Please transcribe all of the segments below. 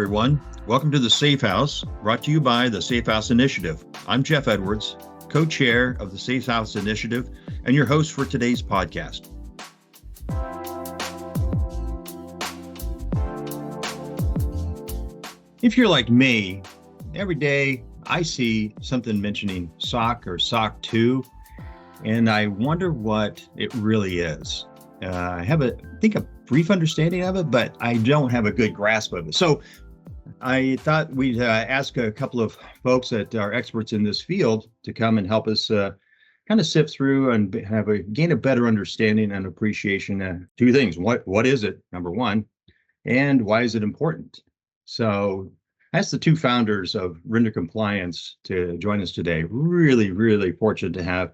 everyone. Welcome to the Safe House, brought to you by the Safe House Initiative. I'm Jeff Edwards, co-chair of the Safe House Initiative, and your host for today's podcast. If you're like me, every day I see something mentioning SOC or SOC2, and I wonder what it really is. I have a brief understanding of it, but I don't have a good grasp of it. So I thought we'd ask a couple of folks that are experts in this field to come and help us kind of sift through and gain a better understanding and appreciation. Two things. What is it, number one, and why is it important? So I asked the two founders of Render Compliance to join us today. Really, really fortunate to have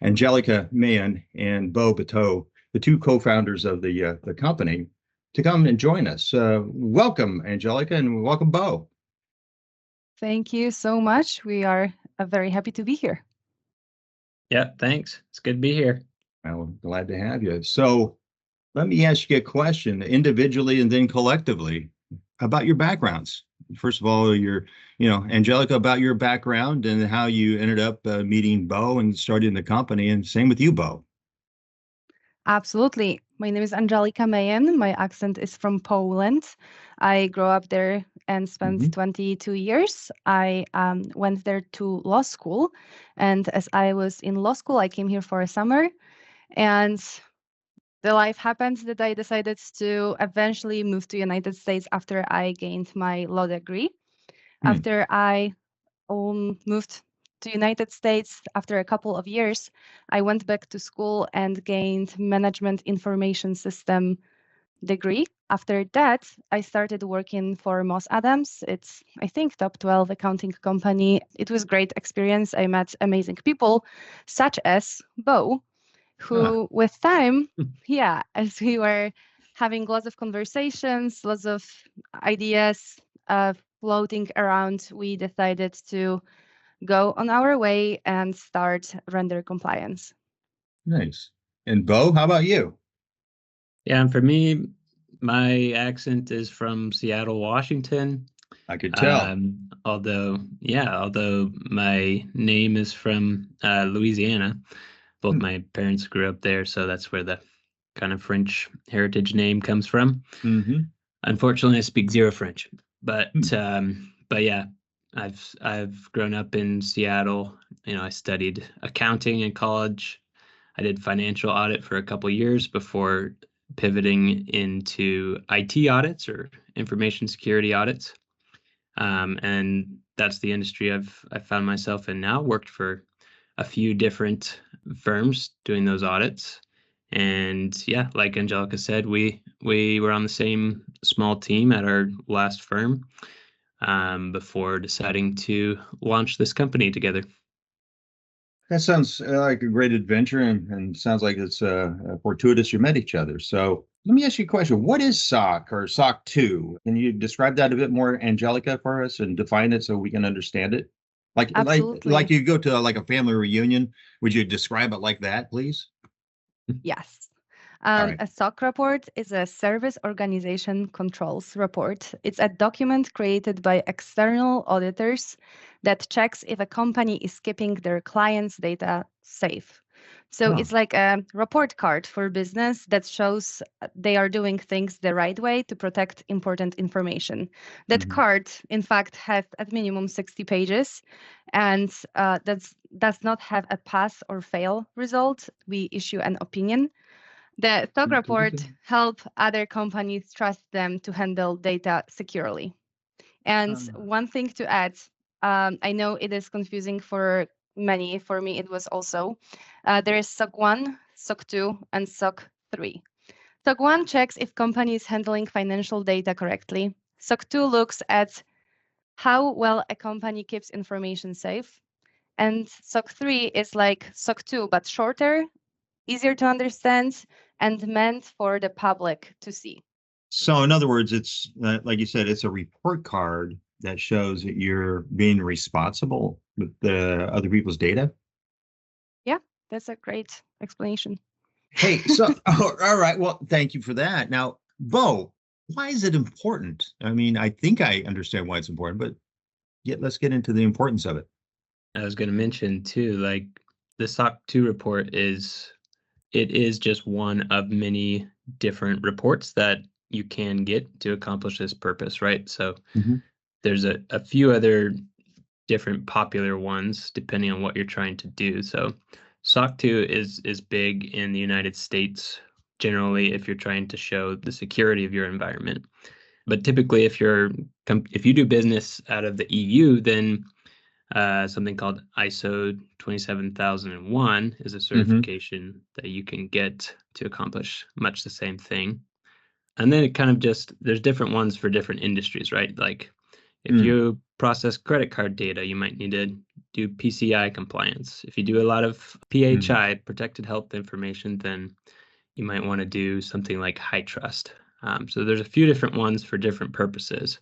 Angelica Mayen and Bo Bateau, the two co-founders of the company, to come and join us. Welcome, Angelica, and welcome, Bo. Thank you so much. We are very happy to be here. Yeah, thanks. It's good to be here. Well, glad to have you. So let me ask you a question, individually and then collectively, about your backgrounds. First of all, Angelica, about your background and how you ended up meeting Bo and starting the company, and same with you, Bo. Absolutely. My name is Angelica Mayen. My accent is from Poland. I grew up there and spent 22 years. I went there to law school. And as I was in law school, I came here for a summer. And the life happened that I decided to eventually move to the United States after I gained my law degree. After I moved to United States, after a couple of years, I went back to school and gained Management Information System degree. After that, I started working for Moss Adams. It's, I think, top 12 accounting company. It was great experience. I met amazing people, such as Bo, who with time, as we were having lots of conversations, lots of ideas floating around, we decided to go on our way and start Render Compliance. Nice. And Bo, how about you? Yeah, and for me, my accent is from Seattle, Washington. I could tell. Although my name is from Louisiana. Both my parents grew up there, so that's where the kind of French heritage name comes from. Unfortunately, I speak zero French, but yeah, I've grown up in Seattle. I studied accounting in college. I did financial audit for a couple years before pivoting into IT audits or information security audits. And that's the industry I've found myself in now. Worked for a few different firms doing those audits. And yeah, like Angelica said, we were on the same small team at our last firm before deciding to launch this company together. That sounds like a great adventure, and sounds like it's fortuitous you met each other. So let me ask you a question. What is SOC or SOC2? Can you describe that a bit more, Angelica, for us, and define it so we can understand it? Absolutely. Like you go to a family reunion, would you describe it like that, please? Yes. Right. A SOC report is a Service Organization Controls report. It's a document created by external auditors that checks if a company is keeping their clients' data safe. So it's like a report card for business that shows they are doing things the right way to protect important information. That card, in fact, has at minimum 60 pages, and that does not have a pass or fail result. We issue an opinion. The SOC report help other companies trust them to handle data securely. And one thing to add, I know it is confusing for many. For me, it was also. There is SOC 1, SOC 2, and SOC 3. SOC 1 checks if company is handling financial data correctly. SOC 2 looks at how well a company keeps information safe. And SOC 3 is like SOC 2, but shorter, easier to understand, and meant for the public to see. So in other words, it's like you said, it's a report card that shows that you're being responsible with the other people's data. Yeah, that's a great explanation. Hey, so all right. Well, thank you for that. Now, Bo, why is it important? I mean, I think I understand why it's important, but let's get into the importance of it. I was going to mention too, like the SOC 2 report is just one of many different reports that you can get to accomplish this purpose, right? So Mhm. there's a few other different popular ones depending on what you're trying to do. So SOC 2 is big in the United States generally if you're trying to show the security of your environment. But typically if you do business out of the EU, then something called ISO 27001 is a Mhm. certification that you can get to accomplish much the same thing. And then it kind of just, there's different ones for different industries, right? Like if Mm. you process credit card data, you might need to do PCI compliance. If you do a lot of Mm. PHI, protected health information, then you might want to do something like high trust. So there's a few different ones for different purposes,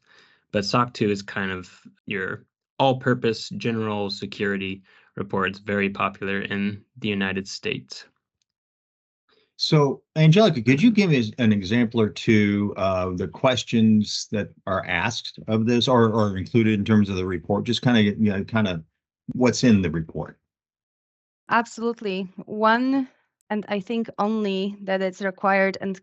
but SOC 2 is kind of your all-purpose general security report. It's very popular in the United States. So, Angelica, could you give me an example or two of the questions that are asked of this or included in terms of the report? Just kind of what's in the report. Absolutely. One, and I think only that it's required and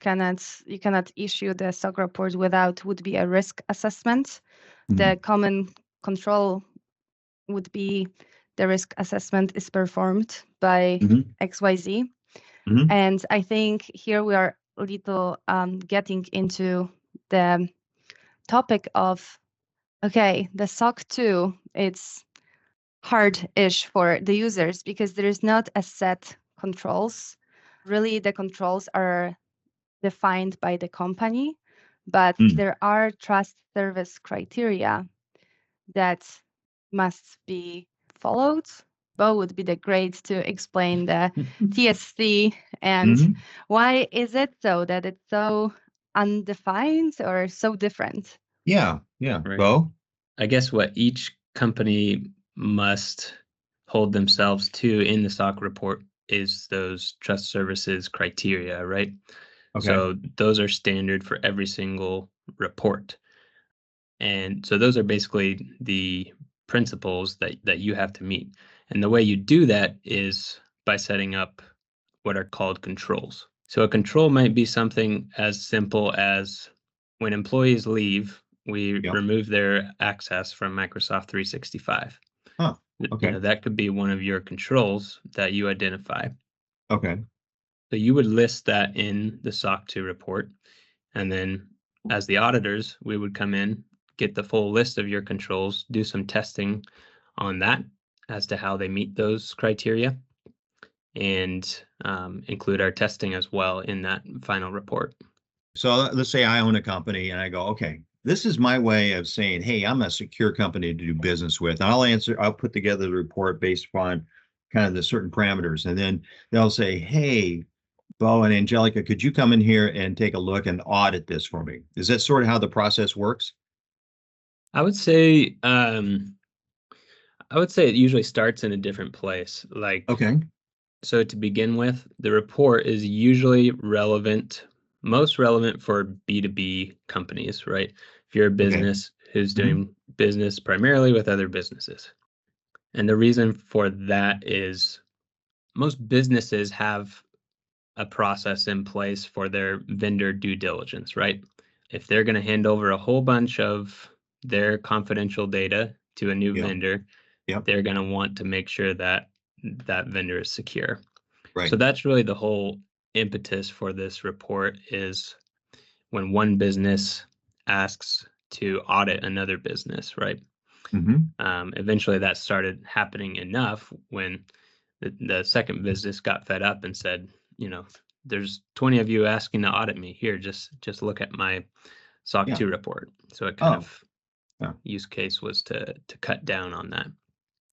you cannot issue the SOC report without would be a risk assessment. The common control would be the risk assessment is performed by Mhm. XYZ. Mhm. And I think here we are a little getting into the topic of, okay, the SOC 2, it's hard-ish for the users because there is not a set controls. Really, the controls are defined by the company, but Mm. there are trust service criteria that must be followed. Bo would be the great to explain the TSC and Mhm. why is it so that it's so undefined or so different? Yeah. Yeah. Right. Bo? I guess what each company must hold themselves to in the SOC report is those trust services criteria, right? Okay. So those are standard for every single report. And so those are basically the principles that you have to meet. And the way you do that is by setting up what are called controls. So a control might be something as simple as when employees leave, we Yeah. remove their access from Microsoft 365. Huh. You Okay. know, that could be one of your controls that you identify. Okay. So you would list that in the SOC 2 report. And then as the auditors, we would come in, get the full list of your controls, do some testing on that as to how they meet those criteria, and include our testing as well in that final report. So let's say I own a company and I go, okay, this is my way of saying, hey, I'm a secure company to do business with. And I'll put together the report based upon kind of the certain parameters. And then they'll say, hey, Bo and Angelica, could you come in here and take a look and audit this for me? Is that sort of how the process works? I would say it usually starts in a different place. Like, Okay. so to begin with, the report is usually most relevant for B2B companies, right? If you're a Okay. business who's Mhm. doing business primarily with other businesses. And the reason for that is most businesses have a process in place for their vendor due diligence, right? If they're going to hand over a whole bunch of their confidential data to a new Yeah. vendor, Yep. they're going to want to make sure that that vendor is secure. Right. So that's really the whole impetus for this report is when one business asks to audit another business, right? Hmm. Eventually that started happening enough when the second business got fed up and said, you know, there's 20 of you asking to audit me here. Just look at my Yeah. SOC 2 report. So it kind Oh, of yeah. use case was to cut down on that.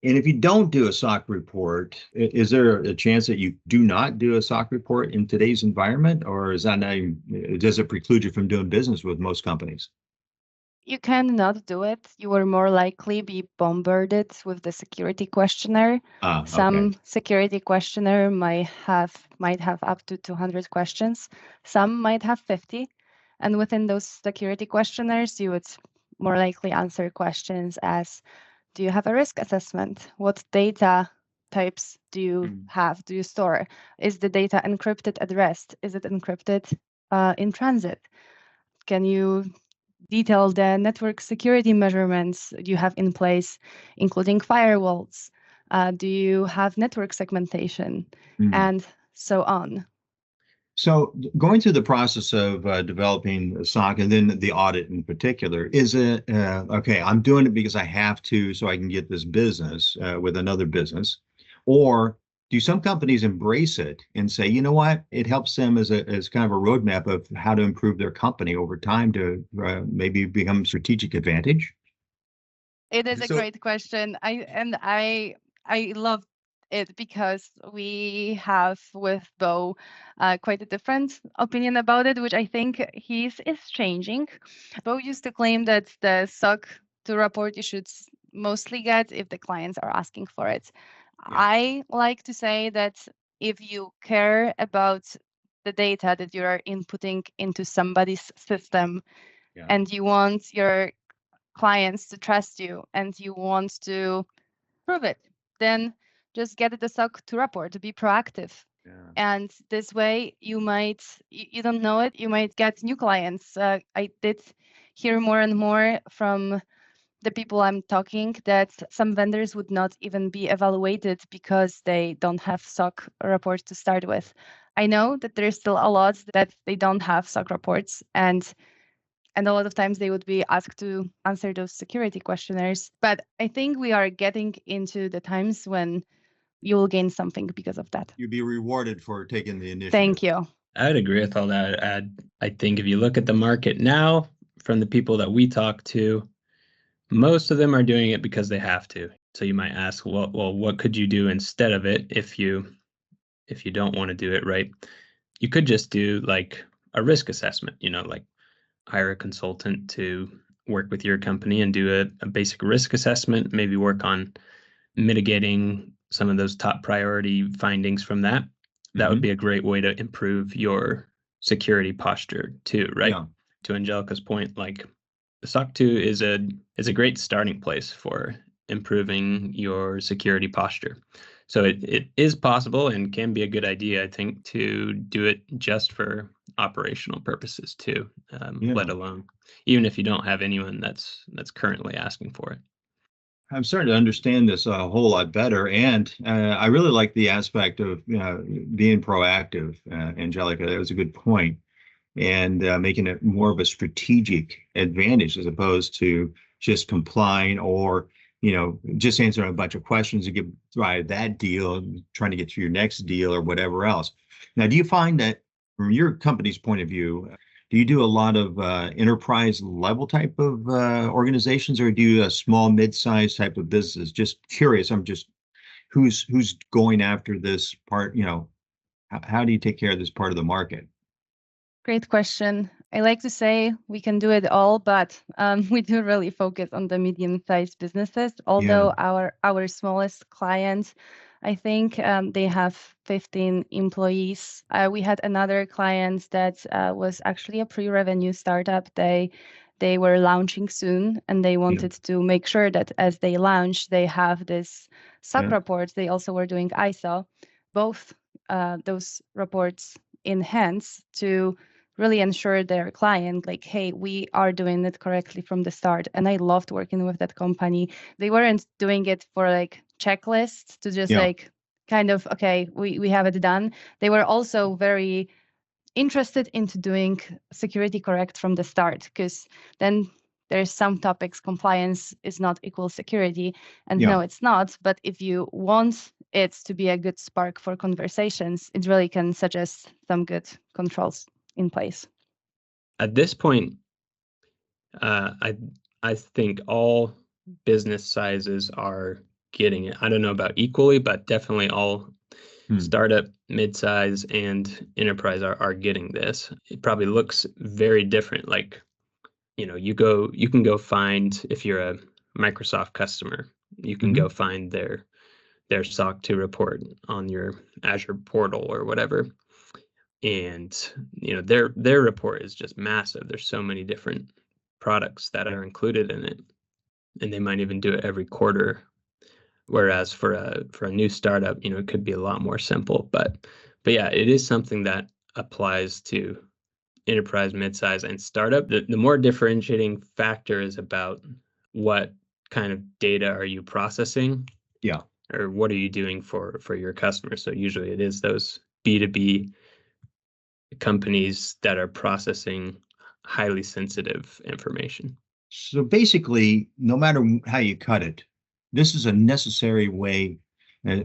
And if you don't do a SOC report, is there a chance that you do not do a SOC report in today's environment, or is that not even, does it preclude you from doing business with most companies? You cannot do it. You will more likely be bombarded with the security questionnaire. Ah, okay. Some security questionnaire might have up to 200 questions. Some might have 50. And within those security questionnaires, you would more likely answer questions as, do you have a risk assessment? What data types do you have? Do you store? Is the data encrypted at rest? Is it encrypted in transit? Can you detail the network security measurements you have in place, including firewalls? Do you have network segmentation? And so on. So going through the process of developing a SOC and then the audit in particular, is it, okay, I'm doing it because I have to so I can get this business with another business? Or do some companies embrace it and say, you know what, it helps them as kind of a roadmap of how to improve their company over time to maybe become strategic advantage? It is a great question. I love it because we have with Bo quite a different opinion about it, which I think is changing. Bo used to claim that the SOC2 report you should mostly get if the clients are asking for it. Yeah. I like to say that if you care about the data that you are inputting into somebody's system, and you want your clients to trust you and you want to prove it, then just get the SOC2 report to be proactive. Yeah. And this way you don't know it, you might get new clients. I did hear more and more from the people I'm talking that some vendors would not even be evaluated because they don't have SOC reports to start with. I know that there's still a lot that they don't have SOC reports, and a lot of times they would be asked to answer those security questionnaires. But I think we are getting into the times when you will gain something because of that. You'd be rewarded for taking the initiative. Thank you. I'd agree with all that. I think if you look at the market now, from the people that we talk to, most of them are doing it because they have to. So you might ask, well, what could you do instead of it if you don't want to do it, right? You could just do like a risk assessment, like hire a consultant to work with your company and do a basic risk assessment, maybe work on mitigating some of those top priority findings from that. That would be a great way to improve your security posture too, right? Yeah. To Angelica's point, like the SOC2 is a great starting place for improving your security posture. So it is possible and can be a good idea, I think, to do it just for operational purposes too, let alone even if you don't have anyone that's currently asking for it. I'm starting to understand this a whole lot better, and I really like the aspect of being proactive, Angelica. That was a good point, and making it more of a strategic advantage as opposed to just complying or just answering a bunch of questions to get by that deal, trying to get to your next deal or whatever else. Now, do you find that from your company's point of view, do you do a lot of enterprise level type of organizations, or do you a small, mid-sized type of business? Just curious. I'm just who's going after this part? How do you take care of this part of the market? Great question. I like to say we can do it all, but we do really focus on the medium-sized businesses. Although our smallest clients, I think they have 15 employees. We had another client that was actually a pre-revenue startup. They were launching soon, and they wanted to make sure that as they launch, they have this SOC report. They also were doing ISO, both those reports in hands to really ensure their client, like, hey, we are doing it correctly from the start. And I loved working with that company. They weren't doing it for like checklists to just like kind of, okay, we have it done. They were also very interested into doing security correct from the start, because then there's some topics compliance is not equal security, and no, it's not. But if you want it to be a good spark for conversations, it really can suggest some good controls in place. At this point, I think all business sizes are getting it. I don't know about equally, but definitely all startup, mid-size, and enterprise are getting this. It probably looks very different. Like, you can go find, if you're a Microsoft customer, you can go find their SOC2 report on your Azure portal or whatever. and their report is just massive. There's so many different products that are included in it, and they might even do it every quarter. Whereas for a new startup, it could be a lot more simple. But yeah, it is something that applies to enterprise, midsize, and startup. The more differentiating factor is about what kind of data are you processing, Yeah. or what are you doing for your customers. So usually it is those B2B companies that are processing highly sensitive information. So basically, no matter how you cut it, this is a necessary way,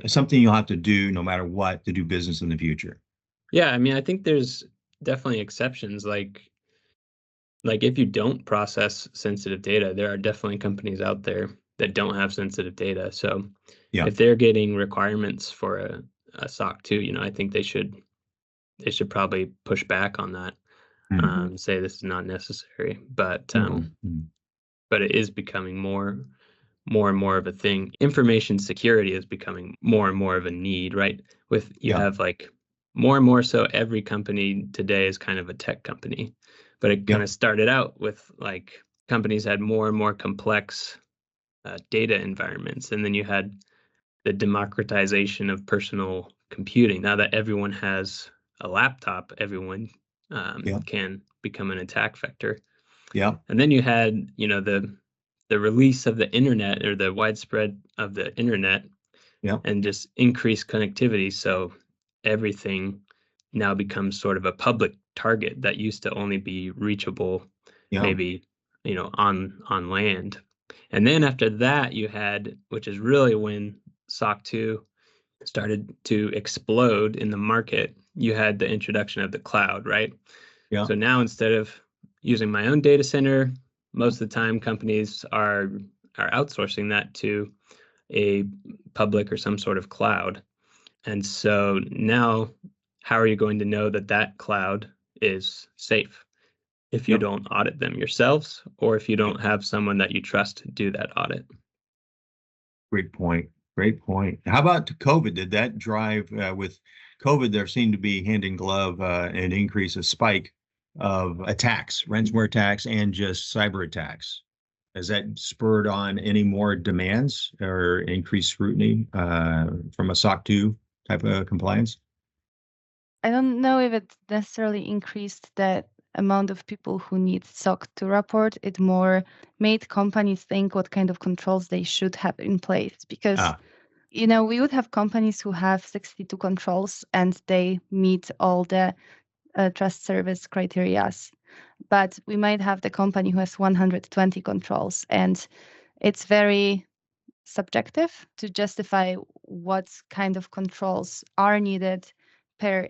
something you'll have to do no matter what to do business in the future. Yeah, I mean, I think there's definitely exceptions. Like if you don't process sensitive data, there are definitely companies out there that don't have sensitive data. So Yeah. if they're getting requirements for a SOC 2, I think they should probably push back on that. Say this is not necessary. But but it is becoming more and more of a thing. Information security is becoming more and more of a need, right? You have like more and more, so every company today is kind of a tech company, but it kind of started out with like companies had more and more complex data environments, and then you had the democratization of personal computing. Now that everyone has a laptop, everyone can become an attack vector. Yeah. And then you had, the release of the internet, or the widespread of the internet, and just increased connectivity. So everything now becomes sort of a public target that used to only be reachable maybe, on land. And then after that, you had, which is really when SOC 2 started to explode in the market, you had the introduction of the cloud, right? Yeah. So now, instead of using my own data center, most of the time companies are outsourcing that to a public or some sort of cloud. And so now, how are you going to know that that cloud is safe if you don't audit them yourselves, or if you don't have someone that you trust to do that audit? Great point. Great point. How about COVID? Did that drive with COVID? There seemed to be hand in glove an increase, a spike of attacks, ransomware attacks, and just cyber attacks. Has that spurred on any more demands or increased scrutiny from a SOC 2 type of compliance? I don't know if it necessarily increased the amount of people who need SOC to report. It more made companies think what kind of controls they should have in place, because we would have companies who have 62 controls and they meet all the trust service criterias, but we might have the company who has 120 controls, and it's very subjective to justify what kind of controls are needed per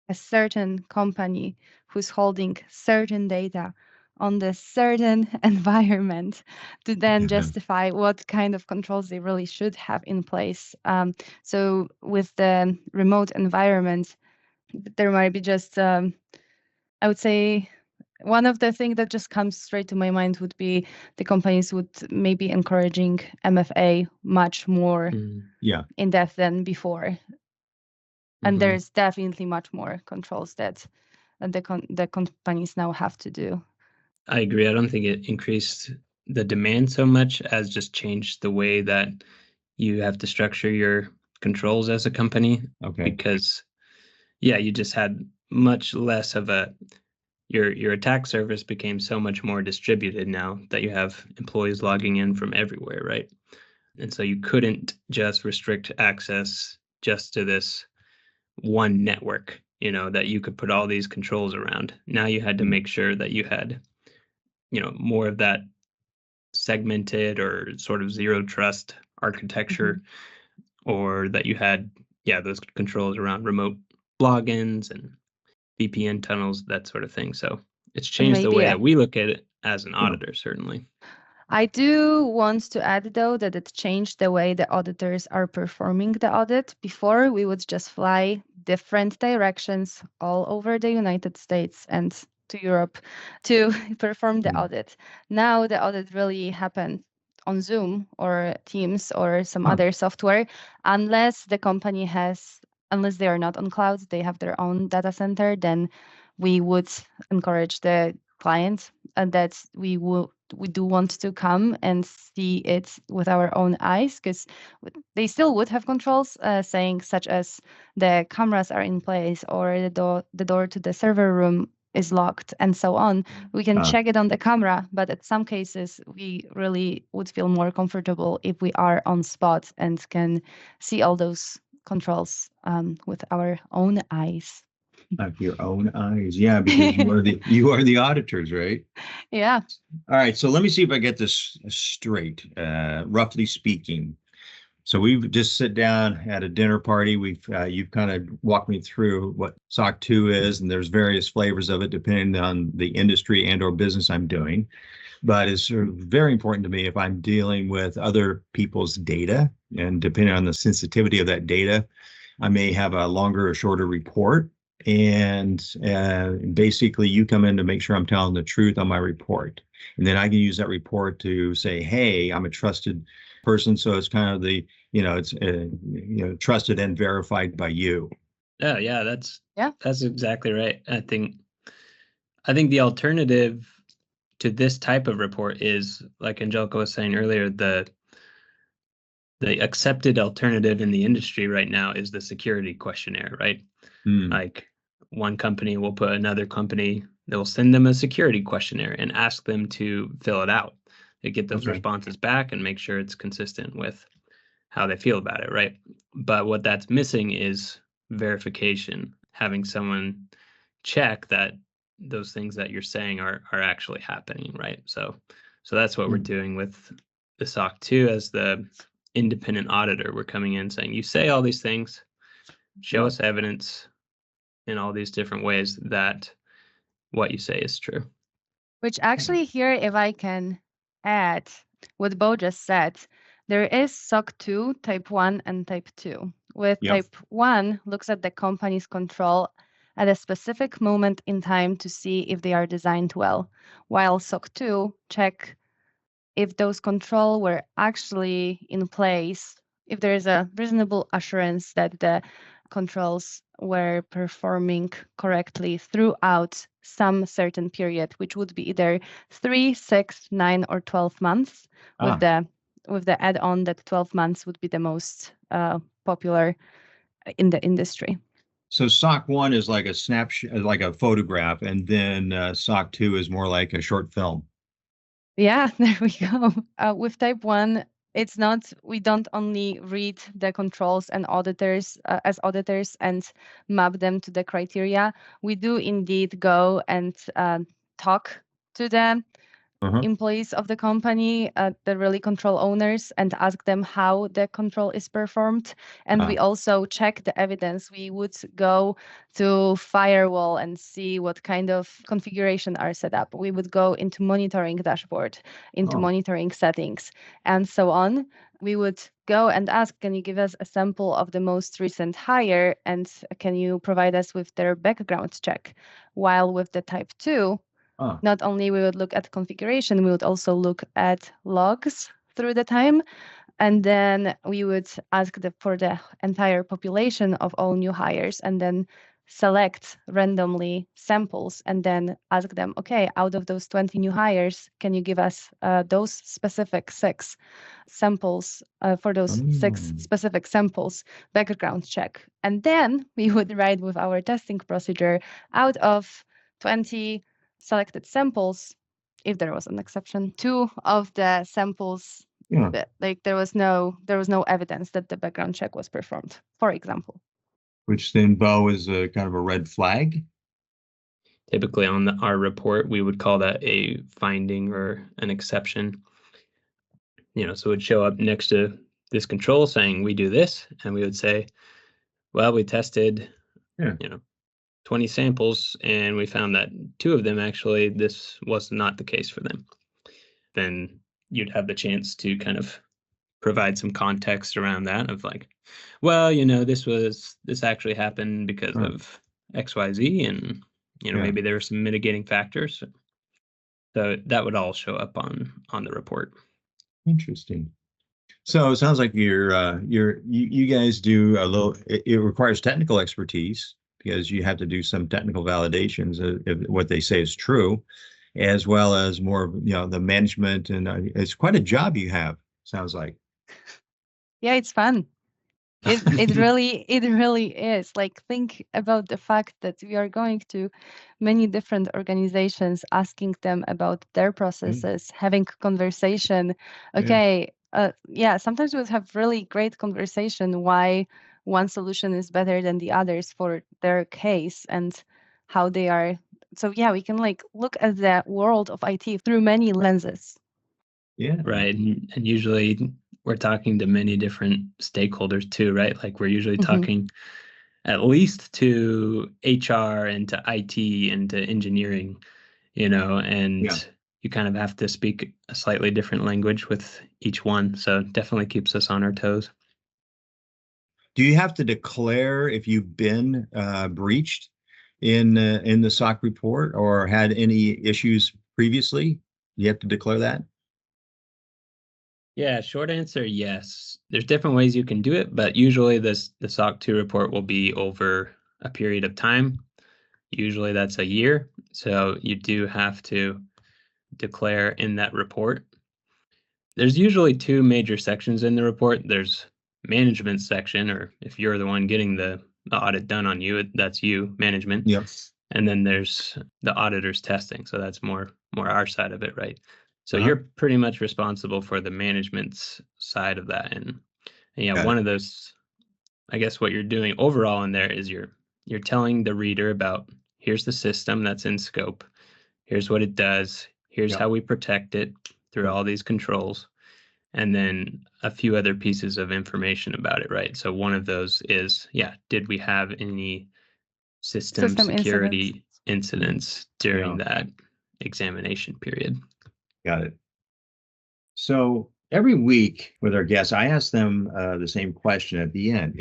a certain company who's holding certain data on the certain environment, to then justify what kind of controls they really should have in place. So with the remote environment, there might be just, I would say, one of the things that just comes straight to my mind would be the companies would maybe encouraging MFA much more in depth than before. And there's definitely much more controls that the companies now have to do. I agree. I don't think it increased the demand so much as just changed the way that you have to structure your controls as a company. Okay. Because, you just had much less of your attack surface became so much more distributed now that you have employees logging in from everywhere, right? And so you couldn't just restrict access just to this one network, that you could put all these controls around. Now you had to make sure that you had, more of that segmented or sort of zero trust architecture, or that you had, those controls around remote logins and VPN tunnels, that sort of thing. So it's changed the way that we look at it as an auditor, certainly. I do want to add, though, that it changed the way the auditors are performing the audit. Before, we would just fly different directions all over the United States and to Europe to perform the audit. Now the audit really happens on Zoom or Teams or some other software, unless the company has unless they are not on cloud, they have their own data center, then we would encourage the clients that we do want to come and see it with our own eyes, because they still would have controls saying such as the cameras are in place or the door to the server room is locked and so on. We can check it on the camera, but at some cases we really would feel more comfortable if we are on spot and can see all those controls with our own eyes. With your own eyes, yeah, because you are the auditors, right? Yeah. All right, so let me see if I get this straight. Roughly speaking, so we've just sit down at a dinner party. You've kind of walked me through what SOC 2 is, and there's various flavors of it depending on the industry and or business I'm doing. But it's very important to me if I'm dealing with other people's data, and depending on the sensitivity of that data, I may have a longer or shorter report. And basically, you come in to make sure I'm telling the truth on my report, and then I can use that report to say, "Hey, I'm a trusted person," so it's kind of the it's trusted and verified by you. Yeah, that's exactly right. I think the alternative to this type of report is, like Angelica was saying earlier, the accepted alternative in the industry right now is the security questionnaire, right? Like one company will put another company, they'll send them a security questionnaire and ask them to fill it out. They get those responses back and make sure it's consistent with how they feel about it, right? But what that's missing is verification, having someone check that those things that you're saying are actually happening, right? So that's what we're doing with the SOC 2 as the independent auditor. We're coming in saying, you say all these things, show us evidence in all these different ways that what you say is true. Which actually here, if I can add what Bo just said, there is SOC 2 type 1 and type 2. With type 1 looks at the company's control at a specific moment in time to see if they are designed well, while SOC 2 check if those control were actually in place, if there is a reasonable assurance that the controls were performing correctly throughout some certain period, which would be either 3, 6, 9, or 12 months. With the add-on that 12 months would be the most popular in the industry. So SOC 1 is like a snapshot, like a photograph, and then SOC 2 is more like a short film. Yeah, there we go. With type 1, it's not, we don't only read the controls and auditors as auditors and map them to the criteria. We do indeed go and talk to them. Employees of the company, the really control owners, and ask them how the control is performed. And we also check the evidence. We would go to firewall and see what kind of configuration are set up. We would go into monitoring dashboard, into monitoring settings, and so on. We would go and ask, can you give us a sample of the most recent hire, and can you provide us with their background check? While with the type 2, not only we would look at configuration, we would also look at logs through the time. And then we would ask for the entire population of all new hires, and then select randomly samples and then ask them, okay, out of those 20 new hires, can you give us those specific 6 samples for those 6 specific samples background check. And then we would write with our testing procedure, out of 20 selected samples, if there was an exception, 2 of the samples, like there was no evidence that the background check was performed, for example. Which then, Bo, is a kind of a red flag. Typically on our report, we would call that a finding or an exception. So it would show up next to this control saying we do this, and we would say, well, we tested 20 samples, and we found that 2 of them, actually, this was not the case for them. Then you'd have the chance to kind of provide some context around that of like, well, this actually happened because of XYZ, and, maybe there were some mitigating factors. So that would all show up on the report. Interesting. So it sounds like you guys do a little. It requires technical expertise because you have to do some technical validations of if what they say is true, as well as more of, the management, and it's quite a job you have. Sounds like. Yeah, it's fun. It really is. Like, think about the fact that we are going to many different organizations, asking them about their processes, having conversation. Yeah. Okay, yeah, sometimes we'll have really great conversation why one solution is better than the others for their case and how they are. So yeah, we can like look at the world of IT through many lenses. Yeah. Right. And usually we're talking to many different stakeholders too, right? Like we're usually Mhm. talking at least to HR and to IT and to engineering, and Yeah. you kind of have to speak a slightly different language with each one. So it definitely keeps us on our toes. Do you have to declare if you've been breached in the SOC report or had any issues previously? You have to declare that? Yeah, short answer, yes. There's different ways you can do it, but usually the SOC2 report will be over a period of time. Usually that's a year. So you do have to declare in that report. There's usually two major sections in the report. There's management section, or if you're the one getting the audit done on you, that's you, management. Yep. And then there's the auditor's testing. So that's more our side of it, right? So Uh-huh. you're pretty much responsible for the management's side of that. And yeah, Got one it. of those, I guess what you're doing overall in there is you're telling the reader about here's the system that's in scope. Here's what it does. Here's Yep. how we protect it through Yep. all these controls. And then a few other pieces of information about it, right? So one of those is, did we have any system System incidents. security incidents during Yeah. that examination period? Got it. So every week with our guests, I ask them the same question at the end.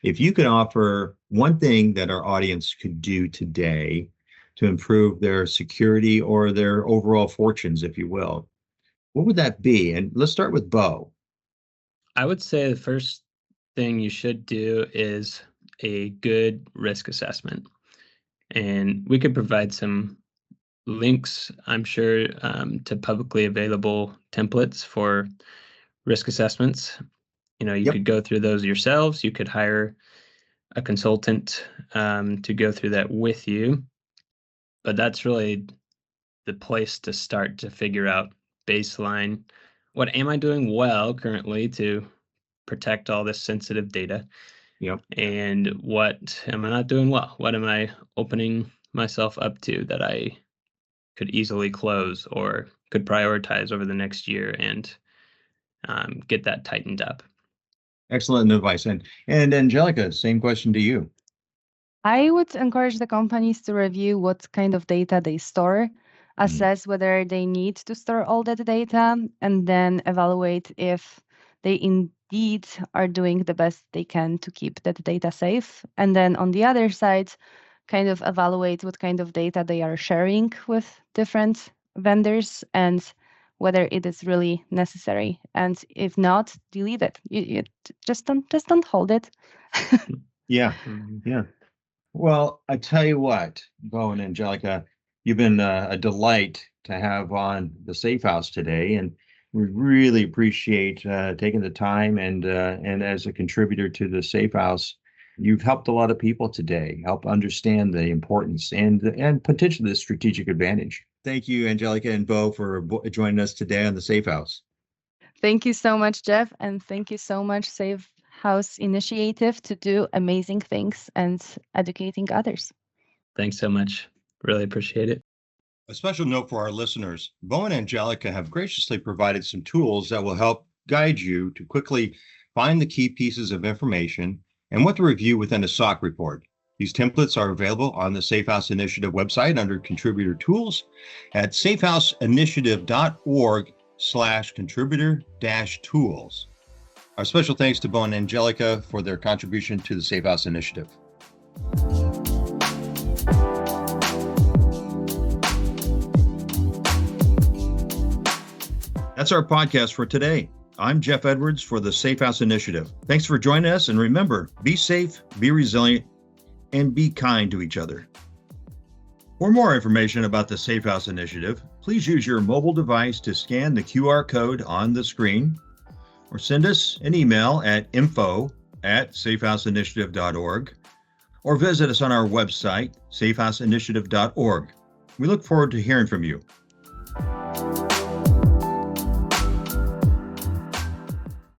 If you could offer one thing that our audience could do today to improve their security or their overall fortunes, if you will, what would that be? And let's start with Bo. I would say the first thing you should do is a good risk assessment. And we could provide some links, I'm sure, to publicly available templates for risk assessments. You Yep. could go through those yourselves. You could hire a consultant to go through that with you. But that's really the place to start to figure out baseline. What am I doing well currently to protect all this sensitive data? Yep. And what am I not doing well? What am I opening myself up to that I could easily close or could prioritize over the next year and get that tightened up? Excellent advice. And Angelica, same question to you. I would encourage the companies to review what kind of data they store, assess whether they need to store all that data, and then evaluate if they indeed are doing the best they can to keep that data safe. And then on the other side, kind of evaluate what kind of data they are sharing with different vendors and whether it is really necessary. And if not, delete it. You just don't hold it. Yeah. Yeah. Well, I tell you what, Bo and Angelica, you've been a delight to have on the Safe House today, and we really appreciate taking the time and as a contributor to the Safe House, you've helped a lot of people today, help understand the importance and potentially the strategic advantage. Thank you, Angelica and Bo, for joining us today on the Safe House. Thank you so much, Jeff, and thank you so much, Safe House Initiative, to do amazing things and educating others. Thanks so much. Really appreciate it. A special note for our listeners, Bo and Angelica have graciously provided some tools that will help guide you to quickly find the key pieces of information and what to review within a SOC report. These templates are available on the Safe House Initiative website under Contributor Tools at safehouseinitiative.org/contributor-tools. Our special thanks to Bo and Angelica for their contribution to the Safe House Initiative. That's our podcast for today. I'm Jeff Edwards for the Safe House Initiative. Thanks for joining us, and remember, be safe, be resilient, and be kind to each other. For more information about the Safe House Initiative, please use your mobile device to scan the QR code on the screen, or send us an email at info@safehouseinitiative.org, or visit us on our website, safehouseinitiative.org. We look forward to hearing from you.